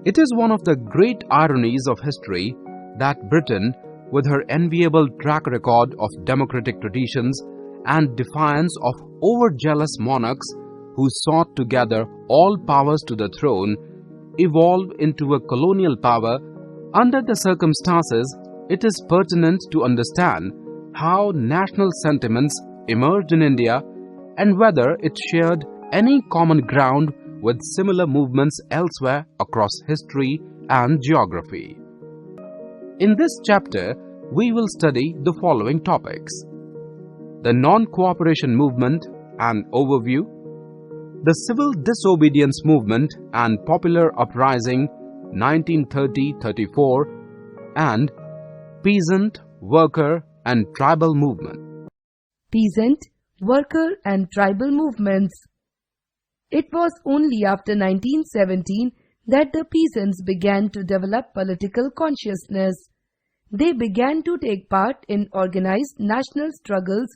It is one of the great ironies of history that Britain, with her enviable track record of democratic traditions and defiance of overzealous monarchs who sought to gather all powers to the throne, evolved into a colonial power. Under the circumstances, it is pertinent to understand how national sentiments emerged in India and whether it shared any common ground with similar movements elsewhere across history and geography. In this chapter, we will study the following topics: the non-cooperation movement, an overview; the civil disobedience movement and popular uprising 1930-34, and peasant, worker and tribal movement. Peasant, worker and tribal movements. It was only after 1917 that the peasants began to develop political consciousness. They began to take part in organized national struggles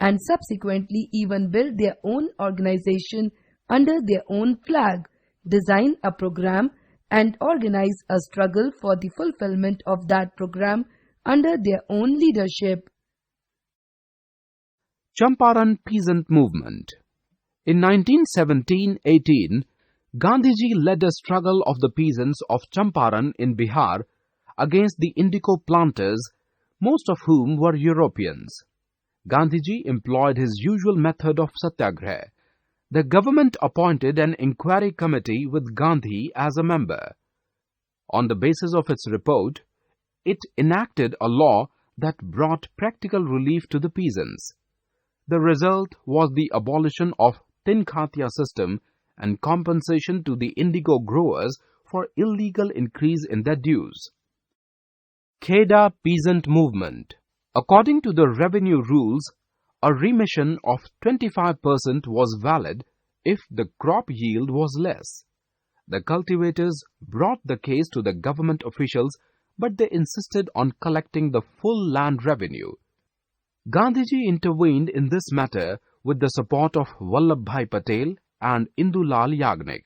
and subsequently even build their own organization under their own flag, design a program and organize a struggle for the fulfillment of that program under their own leadership. Champaran Peasant Movement. In 1917-18, Gandhiji led a struggle of the peasants of Champaran in Bihar against the indigo planters, most of whom were Europeans. Gandhiji employed his usual method of satyagraha. The government appointed an inquiry committee with Gandhi as a member. On the basis of its report, it enacted a law that brought practical relief to the peasants. The result was the abolition of Tinkhatiya system and compensation to the indigo growers for illegal increase in their dues. Kheda Peasant Movement. According to the revenue rules, a remission of 25% was valid if the crop yield was less. The cultivators brought the case to the government officials, but they insisted on collecting the full land revenue. Gandhiji intervened in this matter with the support of Vallabhbhai Patel and Indulal Yagnik.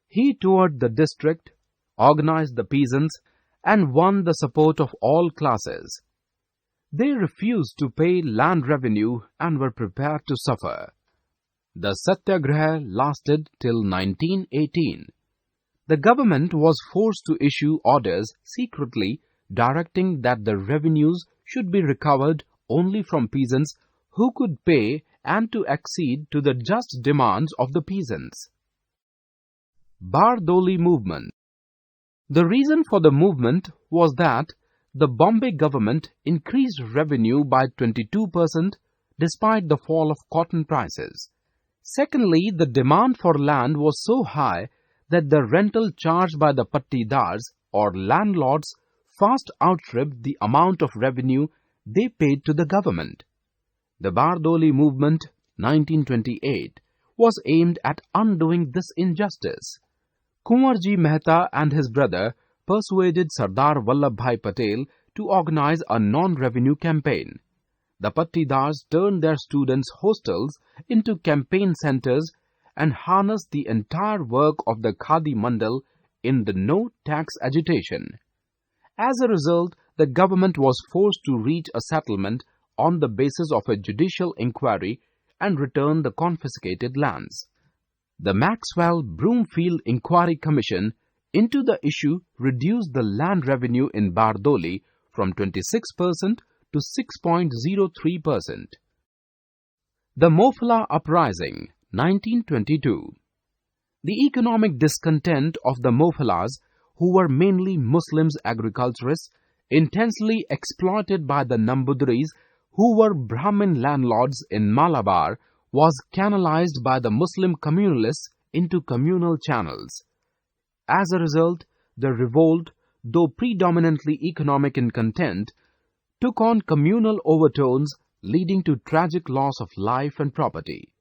He toured the district, organized the peasants, and won the support of all classes. They refused to pay land revenue and were prepared to suffer. The satyagraha lasted till 1918. The government was forced to issue orders secretly directing that the revenues should be recovered only from peasants who could pay and to accede to the just demands of the peasants. Bardoli Movement. The reason for the movement was that the Bombay government increased revenue by 22% despite the fall of cotton prices. Secondly, the demand for land was so high that the rental charged by the pattidars or landlords fast outstripped the amount of revenue they paid to the government. The Bardoli movement, 1928, was aimed at undoing this injustice. Kunwarji Mehta and his brother persuaded Sardar Vallabhbhai Patel to organize a non-revenue campaign. The pattidars turned their students' hostels into campaign centers and harnessed the entire work of the Khadi Mandal in the no-tax agitation. As a result, the government was forced to reach a settlement on the basis of a judicial inquiry and return the confiscated lands. The Maxwell-Broomfield Inquiry Commission into the issue reduced the land revenue in Bardoli from 26% to 6.03%. The MOPLAH Uprising, 1922. The economic discontent of the MOPLAHs, who were mainly Muslims agriculturists, intensely exploited by the Nambudiris, who were Brahmin landlords in Malabar, was canalized by the Muslim communalists into communal channels. As a result, the revolt, though predominantly economic in content, took on communal overtones, leading to tragic loss of life and property.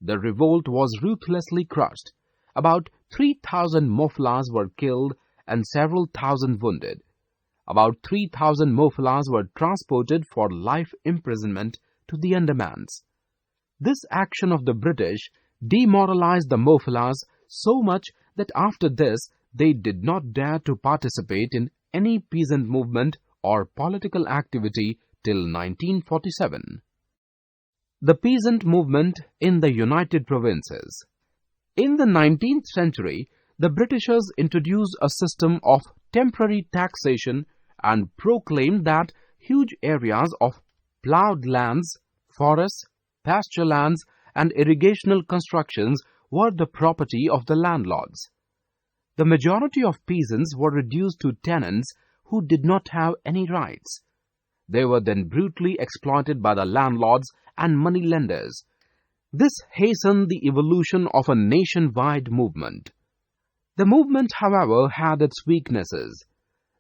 The revolt was ruthlessly crushed. About 3,000 MOPLAHs were killed and several thousand wounded. About 3,000 MOPLAHs were transported for life imprisonment to the Andamans. This action of the British demoralized the MOPLAHs so much that after this they did not dare to participate in any peasant movement or political activity till 1947. The peasant movement in the United Provinces. In the 19th century, the Britishers introduced a system of temporary taxation and proclaimed that huge areas of ploughed lands, forests, pasture lands, and irrigational constructions were the property of the landlords. The majority of peasants were reduced to tenants who did not have any rights. They were then brutally exploited by the landlords and money lenders. This hastened the evolution of a nationwide movement. The movement, however, had its weaknesses.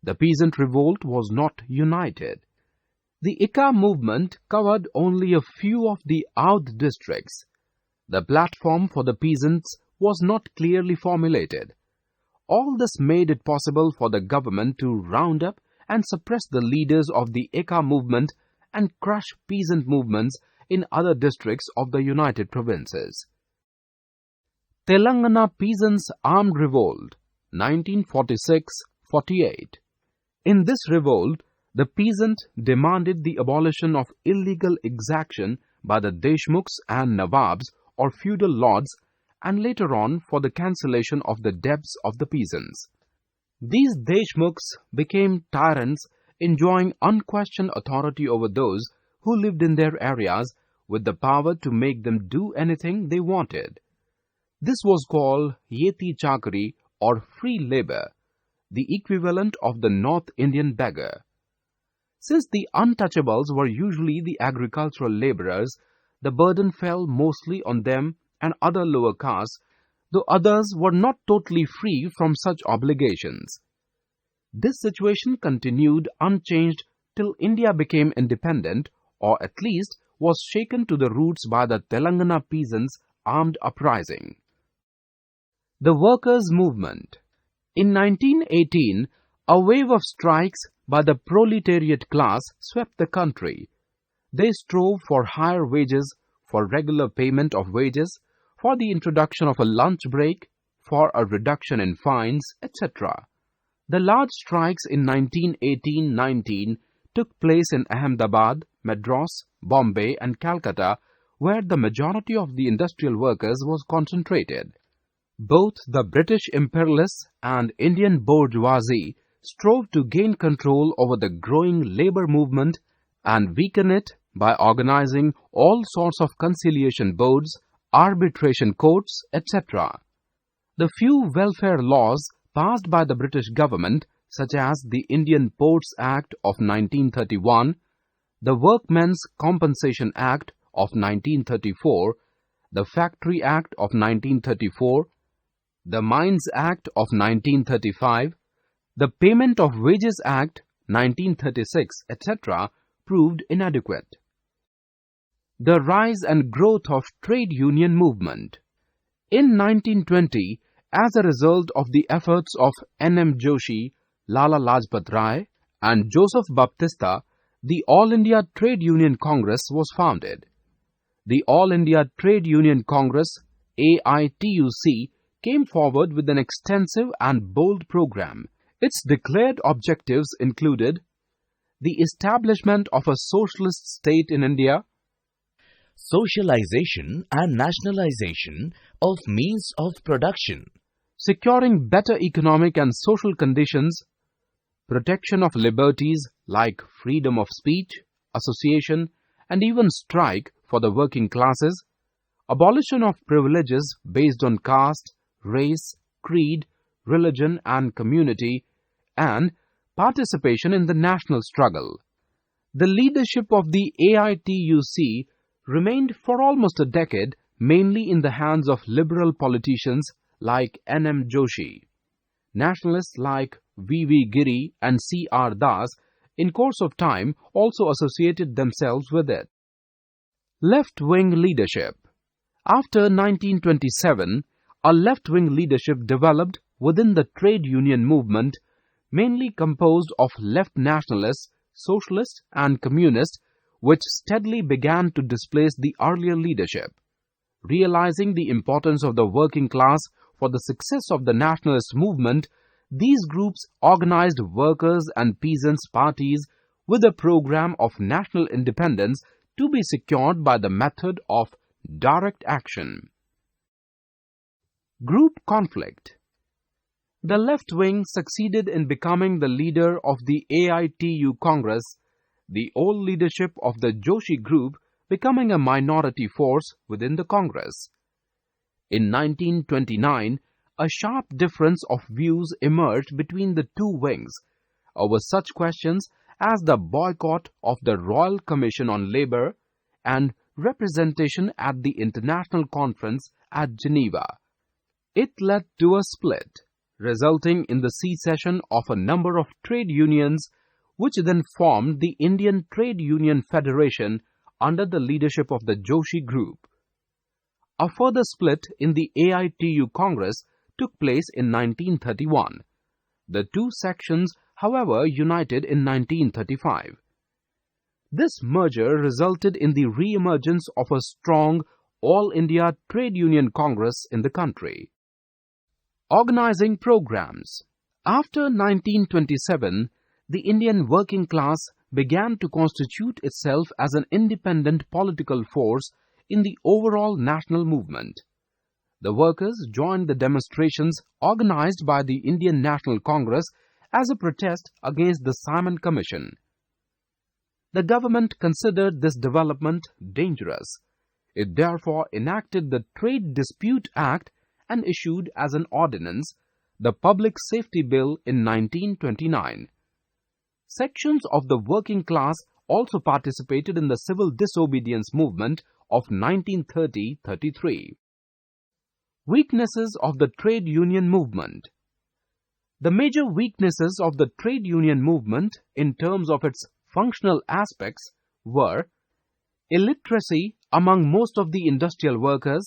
The peasant revolt was not united. The ICA movement covered only a few of the Oudh districts. The platform for the peasants was not clearly formulated. All this made it possible for the government to round up and suppress the leaders of the ICA movement and crush peasant movements in other districts of the United Provinces. Telangana Peasants' Armed Revolt, 1946-48. In this revolt, the peasant demanded the abolition of illegal exaction by the Deshmukhs and Nawabs or feudal lords, and later on for the cancellation of the debts of the peasants. These Deshmukhs became tyrants, enjoying unquestioned authority over those who lived in their areas, with the power to make them do anything they wanted. This was called Yeti Chakri or free labor, the equivalent of the North Indian beggar. Since the untouchables were usually the agricultural laborers, the burden fell mostly on them and other lower castes, though others were not totally free from such obligations. This situation continued unchanged till India became independent, or at least was shaken to the roots by the Telangana peasants' armed uprising. The workers' movement. In 1918, a wave of strikes by the proletariat class swept the country. They strove for higher wages, for regular payment of wages, for the introduction of a lunch break, for a reduction in fines, etc. The large strikes in 1918-19 took place in Ahmedabad, Madras, Bombay and Calcutta, where the majority of the industrial workers was concentrated. Both the British imperialists and Indian bourgeoisie strove to gain control over the growing labor movement and weaken it by organizing all sorts of conciliation boards, arbitration courts, etc. The few welfare laws passed by the British government, such as the Indian Ports Act of 1931, the Workmen's Compensation Act of 1934, the Factory Act of 1934, the Mines Act of 1935, the Payment of Wages Act 1936, etc., proved inadequate. The rise and growth of trade union movement. In 1920, as a result of the efforts of N.M. Joshi, Lala Lajpat Rai, and Joseph Baptista, the All India Trade Union Congress was founded. The All India Trade Union Congress, AITUC, came forward with an extensive and bold program. Its declared objectives included the establishment of a socialist state in India, socialization and nationalization of means of production, securing better economic and social conditions, protection of liberties like freedom of speech, association, and even strike for the working classes, abolition of privileges based on caste, race, creed, religion, and community, and participation in the national struggle. The leadership of the AITUC remained for almost a decade mainly in the hands of liberal politicians like N.M. Joshi. Nationalists like V.V. Giri and C.R. Das in course of time also associated themselves with it. Left-wing leadership. After 1927, a left-wing leadership developed within the trade union movement, mainly composed of left nationalists, socialists and communists, which steadily began to displace the earlier leadership. Realizing the importance of the working class for the success of the nationalist movement, these groups organized workers' and peasants' parties with a program of national independence to be secured by the method of direct action. Group conflict. The left wing succeeded in becoming the leader of the AITU Congress, the old leadership of the Joshi group becoming a minority force within the Congress. In 1929, a sharp difference of views emerged between the two wings over such questions as the boycott of the Royal Commission on Labour and representation at the International Conference at Geneva. It led to a split, resulting in the secession of a number of trade unions, which then formed the Indian Trade Union Federation under the leadership of the Joshi group. A further split in the AITU Congress took place in 1931. The two sections, however, united in 1935. This merger resulted in the re-emergence of a strong All-India Trade Union Congress in the country. Organizing programs. After 1927, the Indian working class began to constitute itself as an independent political force in the overall national movement. The workers joined the demonstrations organized by the Indian National Congress as a protest against the Simon Commission. The government considered this development dangerous. It therefore enacted the Trade Dispute Act and issued as an ordinance the Public Safety Bill in 1929. Sections of the working class also participated in the civil disobedience movement of 1930-33. Weaknesses of the trade union movement. The major weaknesses of the trade union movement in terms of its functional aspects were illiteracy among most of the industrial workers,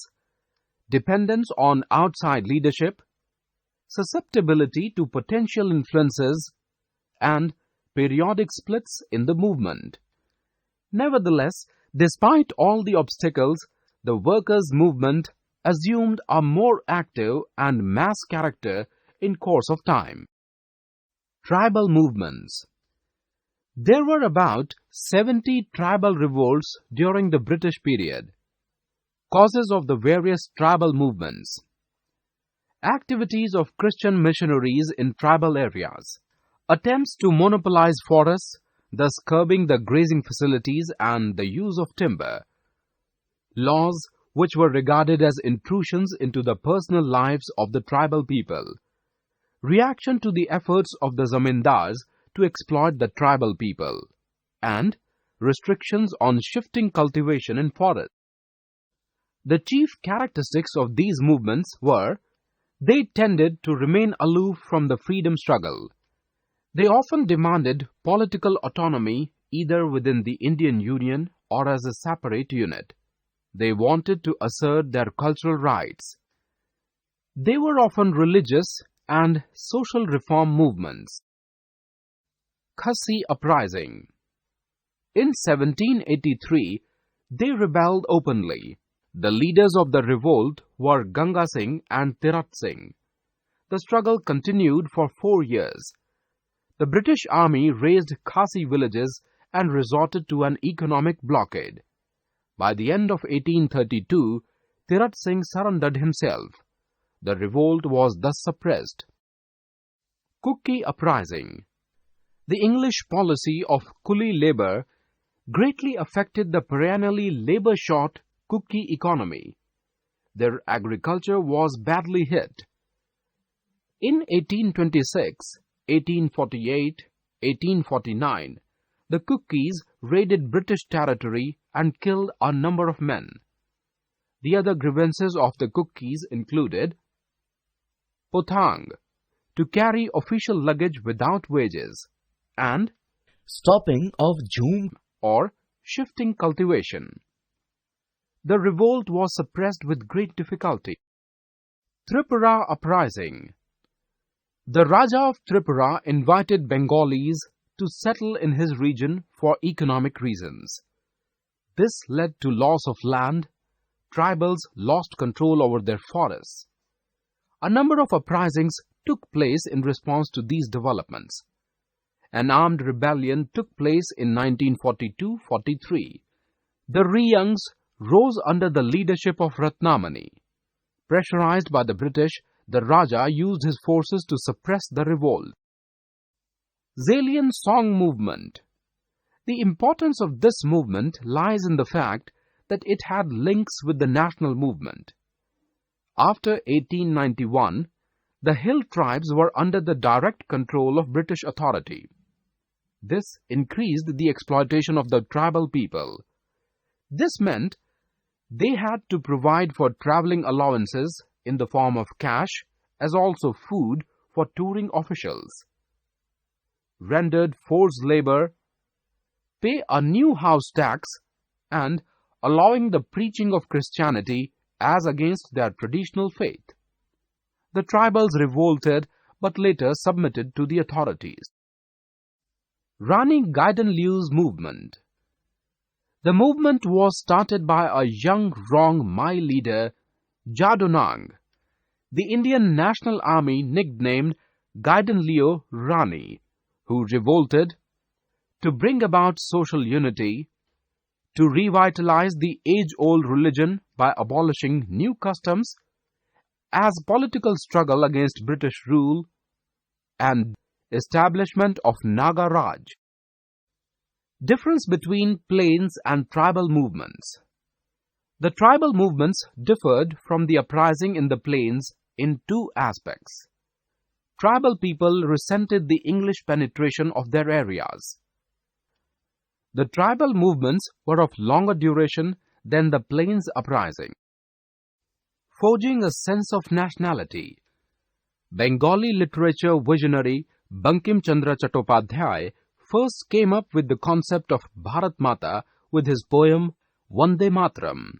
dependence on outside leadership, susceptibility to potential influences, and periodic splits in the movement. Nevertheless, despite all the obstacles, the workers' movement assumed a more active and mass character in course of time. Tribal movements. There were about 70 tribal revolts during the British period. Causes of the various tribal movements. Activities of Christian missionaries in tribal areas. Attempts to monopolize forests, thus curbing the grazing facilities and the use of timber. Laws which were regarded as intrusions into the personal lives of the tribal people. Reaction to the efforts of the zamindars to exploit the tribal people. And restrictions on shifting cultivation in forests. The chief characteristics of these movements were, they tended to remain aloof from the freedom struggle. They often demanded political autonomy either within the Indian Union or as a separate unit. They wanted to assert their cultural rights. They were often religious and social reform movements. Khasi Uprising. In 1783, they rebelled openly. The leaders of the revolt were Ganga Singh and Tirat Singh. The struggle continued for 4 years. The British army razed Khasi villages and resorted to an economic blockade. By the end of 1832, Tirat Singh surrendered himself. The revolt was thus suppressed. Cookie Uprising. The English policy of coolie labour greatly affected the perennially labour-short cookie economy. Their agriculture was badly hit. In 1826, 1848, 1849, the cookies raided British territory and killed a number of men. The other grievances of the cookies included pothang, to carry official luggage without wages, and stopping of jhum or shifting cultivation. The revolt was suppressed with great difficulty. Tripura Uprising. The Raja of Tripura invited Bengalis to settle in his region for economic reasons. This led to loss of land. Tribals lost control over their forests. A number of uprisings took place in response to these developments. An armed rebellion took place in 1942-43. The Riyungs rose under the leadership of Ratnamani. Pressurized by the British, the Raja used his forces to suppress the revolt. Zalian Song Movement. The importance of this movement lies in the fact that it had links with the national movement. After 1891, the hill tribes were under the direct control of British authority. This increased the exploitation of the tribal people. This meant they had to provide for traveling allowances in the form of cash as also food for touring officials. Rendered forced labor, pay a new house tax, and allowing the preaching of Christianity as against their traditional faith. The tribals revolted but later submitted to the authorities. Rani Gaidinliu's movement. The movement was started by a young Rong Mai leader, Jadonang. The Indian National Army nicknamed Gaidinliu Rani, who revolted to bring about social unity, to revitalize the age-old religion by abolishing new customs, as political struggle against British rule, and establishment of Naga Raj. Difference between plains and tribal movements. The tribal movements differed from the uprising in the plains in two aspects. Tribal people resented the English penetration of their areas. The tribal movements were of longer duration than the plains uprising. Forging a sense of nationality. Bengali literature visionary Bankim Chandra Chattopadhyay first came up with the concept of Bharat Mata with his poem Vande Mataram.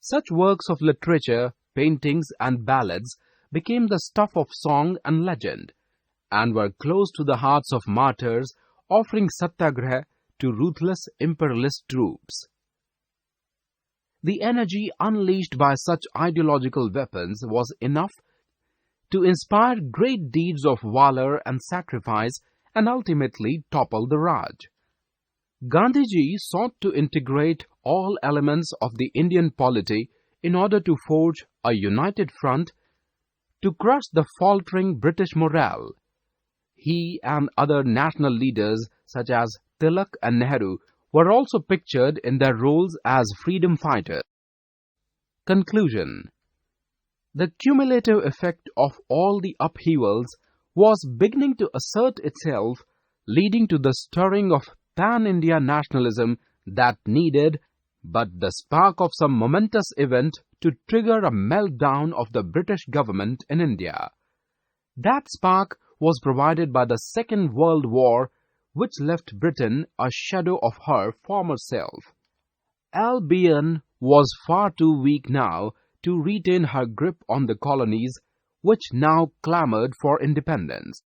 Such works of literature, paintings and ballads became the stuff of song and legend, and were close to the hearts of martyrs offering satyagraha to ruthless imperialist troops. The energy unleashed by such ideological weapons was enough to inspire great deeds of valor and sacrifice and ultimately topple the Raj. Gandhiji sought to integrate all elements of the Indian polity in order to forge a united front to crush the faltering British morale. He and other national leaders such as Tilak and Nehru were also pictured in their roles as freedom fighters. Conclusion. The cumulative effect of all the upheavals was beginning to assert itself, leading to the stirring of pan-India nationalism that needed but the spark of some momentous event to trigger a meltdown of the British government in India. That spark was provided by the Second World War, which left Britain a shadow of her former self. Albion was far too weak now to retain her grip on the colonies, which now clamored for independence.